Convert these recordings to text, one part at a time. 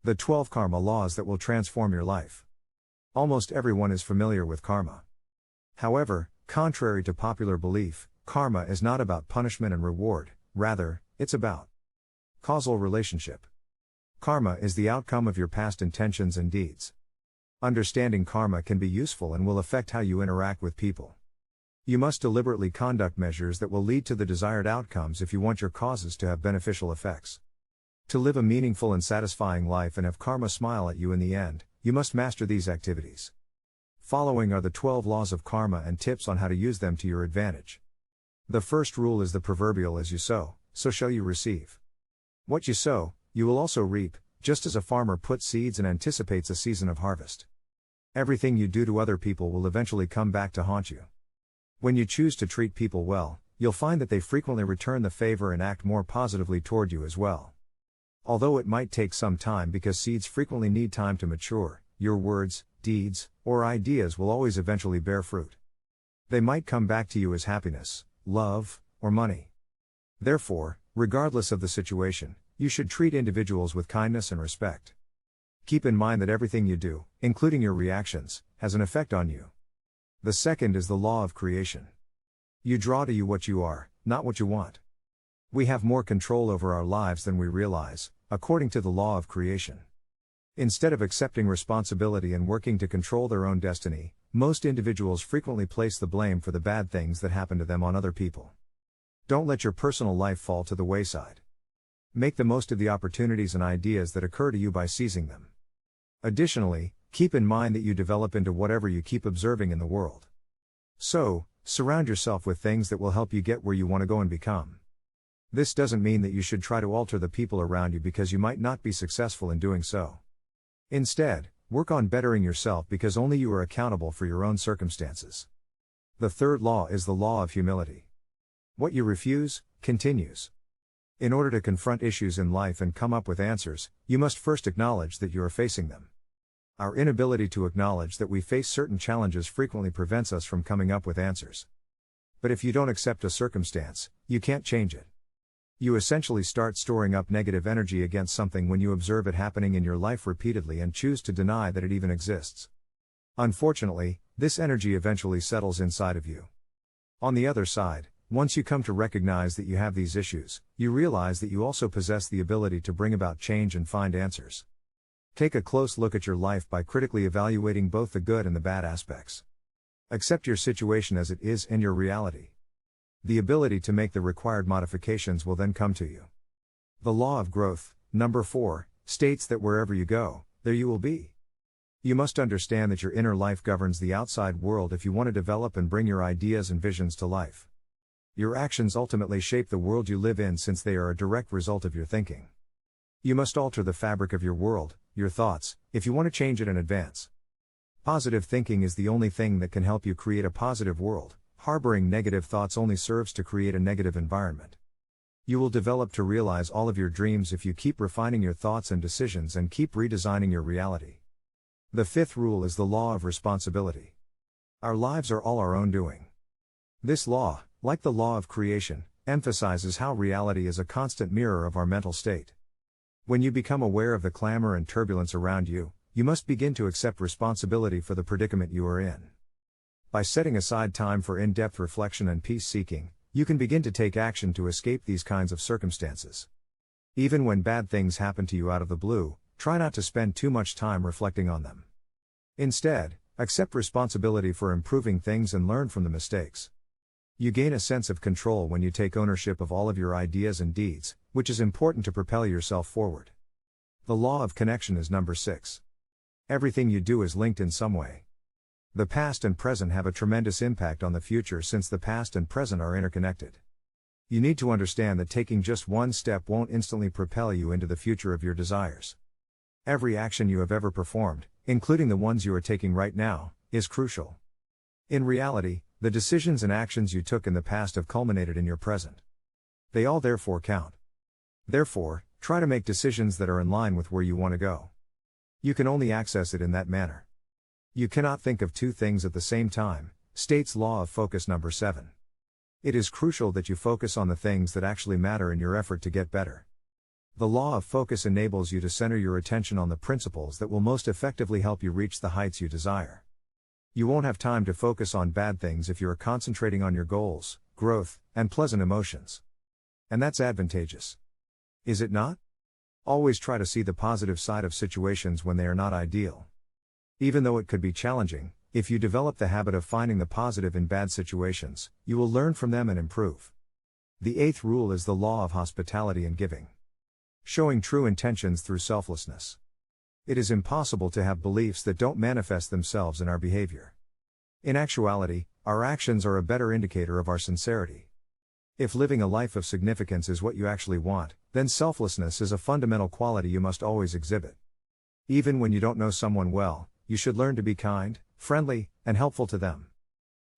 The 12 karma laws that will transform your life. Almost everyone is familiar with karma. However, contrary to popular belief, karma is not about punishment and reward, rather, it's about causal relationship. Karma is the outcome of your past intentions and deeds. Understanding karma can be useful and will affect how you interact with people. You must deliberately conduct measures that will lead to the desired outcomes if you want your causes to have beneficial effects. To live a meaningful and satisfying life and have karma smile at you in the end, you must master these activities. Following are the 12 laws of karma and tips on how to use them to your advantage. The first rule is the proverbial as you sow, so shall you receive. What you sow, you will also reap, just as a farmer puts seeds and anticipates a season of harvest. Everything you do to other people will eventually come back to haunt you. When you choose to treat people well, you'll find that they frequently return the favor and act more positively toward you as well. Although it might take some time because seeds frequently need time to mature, your words, deeds, or ideas will always eventually bear fruit. They might come back to you as happiness, love, or money. Therefore, regardless of the situation, you should treat individuals with kindness and respect. Keep in mind that everything you do, including your reactions, has an effect on you. The second is the law of creation. You draw to you what you are, not what you want. We have more control over our lives than we realize, according to the law of creation. Instead of accepting responsibility and working to control their own destiny, most individuals frequently place the blame for the bad things that happen to them on other people. Don't let your personal life fall to the wayside. Make the most of the opportunities and ideas that occur to you by seizing them. Additionally, keep in mind that you develop into whatever you keep observing in the world. So, surround yourself with things that will help you get where you want to go and become. This doesn't mean that you should try to alter the people around you because you might not be successful in doing so. Instead, work on bettering yourself because only you are accountable for your own circumstances. The third law is the law of humility. What you refuse, continues. In order to confront issues in life and come up with answers, you must first acknowledge that you are facing them. Our inability to acknowledge that we face certain challenges frequently prevents us from coming up with answers. But if you don't accept a circumstance, you can't change it. You essentially start storing up negative energy against something when you observe it happening in your life repeatedly and choose to deny that it even exists. Unfortunately, this energy eventually settles inside of you. On the other side, once you come to recognize that you have these issues, you realize that you also possess the ability to bring about change and find answers. Take a close look at your life by critically evaluating both the good and the bad aspects. Accept your situation as it is and your reality. The ability to make the required modifications will then come to you. The law of growth, number 4, states that wherever you go, there you will be. You must understand that your inner life governs the outside world if you want to develop and bring your ideas and visions to life. Your actions ultimately shape the world you live in since they are a direct result of your thinking. You must alter the fabric of your world, your thoughts, if you want to change it and advance. Positive thinking is the only thing that can help you create a positive world. Harboring negative thoughts only serves to create a negative environment. You will develop to realize all of your dreams if you keep refining your thoughts and decisions and keep redesigning your reality. The fifth rule is the law of responsibility. Our lives are all our own doing. This law, like the law of creation, emphasizes how reality is a constant mirror of our mental state. When you become aware of the clamor and turbulence around you, you must begin to accept responsibility for the predicament you are in. By setting aside time for in-depth reflection and peace-seeking, you can begin to take action to escape these kinds of circumstances. Even when bad things happen to you out of the blue, try not to spend too much time reflecting on them. Instead, accept responsibility for improving things and learn from the mistakes. You gain a sense of control when you take ownership of all of your ideas and deeds, which is important to propel yourself forward. The law of connection is number 6. Everything you do is linked in some way. The past and present have a tremendous impact on the future since the past and present are interconnected. You need to understand that taking just one step won't instantly propel you into the future of your desires. Every action you have ever performed, including the ones you are taking right now, is crucial. In reality, the decisions and actions you took in the past have culminated in your present. They all therefore count. Therefore, try to make decisions that are in line with where you want to go. You can only access it in that manner. You cannot think of two things at the same time, states law of focus number 7. It is crucial that you focus on the things that actually matter in your effort to get better. The law of focus enables you to center your attention on the principles that will most effectively help you reach the heights you desire. You won't have time to focus on bad things if you are concentrating on your goals, growth, and pleasant emotions. And that's advantageous. Is it not? Always try to see the positive side of situations when they are not ideal. Even though it could be challenging, if you develop the habit of finding the positive in bad situations, you will learn from them and improve. The 8th rule is the law of hospitality and giving. Showing true intentions through selflessness. It is impossible to have beliefs that don't manifest themselves in our behavior. In actuality, our actions are a better indicator of our sincerity. If living a life of significance is what you actually want, then selflessness is a fundamental quality you must always exhibit. Even when you don't know someone well, you should learn to be kind, friendly, and helpful to them.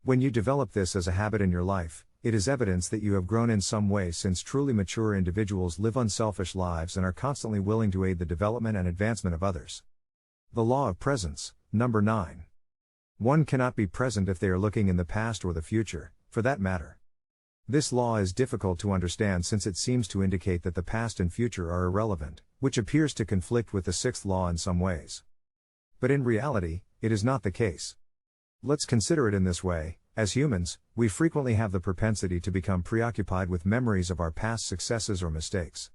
When you develop this as a habit in your life, it is evidence that you have grown in some way, since truly mature individuals live unselfish lives and are constantly willing to aid the development and advancement of others. The law of presence, number 9. One cannot be present if they are looking in the past or the future, for that matter. This law is difficult to understand since it seems to indicate that the past and future are irrelevant, which appears to conflict with the 6th law in some ways. But in reality, it is not the case. Let's consider it in this way. As humans, we frequently have the propensity to become preoccupied with memories of our past successes or mistakes.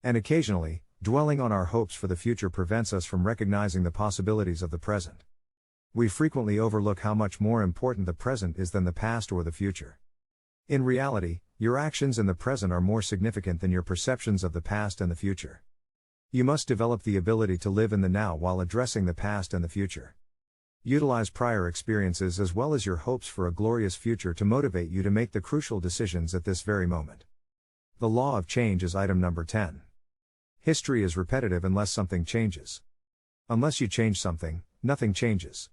And occasionally, dwelling on our hopes for the future prevents us from recognizing the possibilities of the present. We frequently overlook how much more important the present is than the past or the future. In reality, your actions in the present are more significant than your perceptions of the past and the future. You must develop the ability to live in the now while addressing the past and the future. Utilize prior experiences as well as your hopes for a glorious future to motivate you to make the crucial decisions at this very moment. The law of change is item number 10. History is repetitive unless something changes. Unless you change something, nothing changes.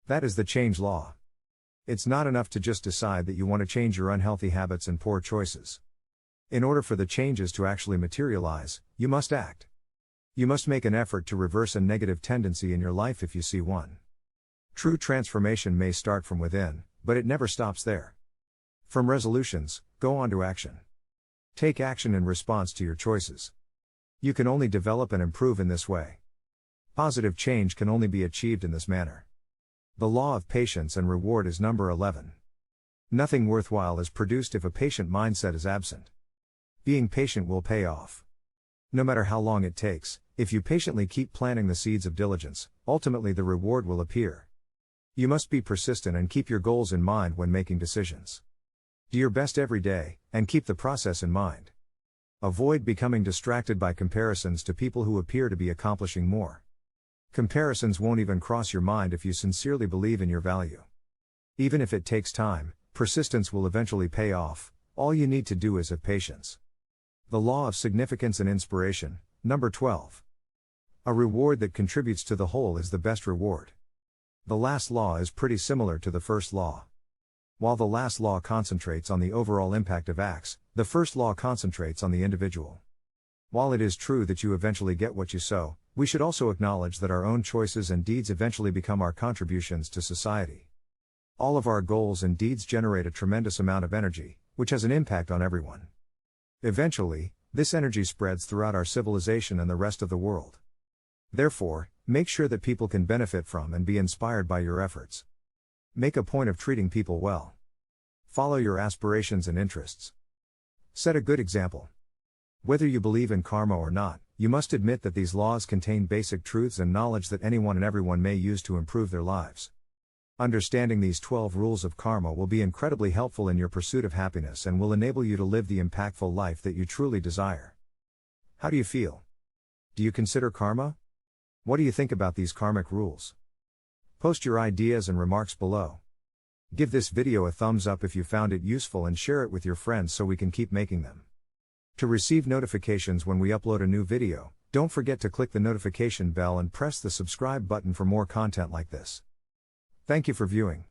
That is the change law. It's not enough to just decide that you want to change your unhealthy habits and poor choices. In order for the changes to actually materialize, you must act. You must make an effort to reverse a negative tendency in your life if you see one. True transformation may start from within, but it never stops there. From resolutions, go on to action. Take action in response to your choices. You can only develop and improve in this way. Positive change can only be achieved in this manner. The law of patience and reward is number 11. Nothing worthwhile is produced if a patient mindset is absent. Being patient will pay off. No matter how long it takes, if you patiently keep planting the seeds of diligence, ultimately the reward will appear. You must be persistent and keep your goals in mind when making decisions. Do your best every day, and keep the process in mind. Avoid becoming distracted by comparisons to people who appear to be accomplishing more. Comparisons won't even cross your mind if you sincerely believe in your value. Even if it takes time, persistence will eventually pay off. All you need to do is have patience. The law of significance and inspiration, number 12. A reward that contributes to the whole is the best reward. The last law is pretty similar to the first law. While the last law concentrates on the overall impact of acts, the first law concentrates on the individual. While it is true that you eventually get what you sow, we should also acknowledge that our own choices and deeds eventually become our contributions to society. All of our goals and deeds generate a tremendous amount of energy, which has an impact on everyone. Eventually, this energy spreads throughout our civilization and the rest of the world. Therefore, make sure that people can benefit from and be inspired by your efforts. Make a point of treating people well. Follow your aspirations and interests. Set a good example. Whether you believe in karma or not, you must admit that these laws contain basic truths and knowledge that anyone and everyone may use to improve their lives. Understanding these 12 rules of karma will be incredibly helpful in your pursuit of happiness and will enable you to live the impactful life that you truly desire. How do you feel? Do you consider karma? What do you think about these karmic rules? Post your ideas and remarks below. Give this video a thumbs up if you found it useful and share it with your friends so we can keep making them. To receive notifications when we upload a new video, don't forget to click the notification bell and press the subscribe button for more content like this. Thank you for viewing.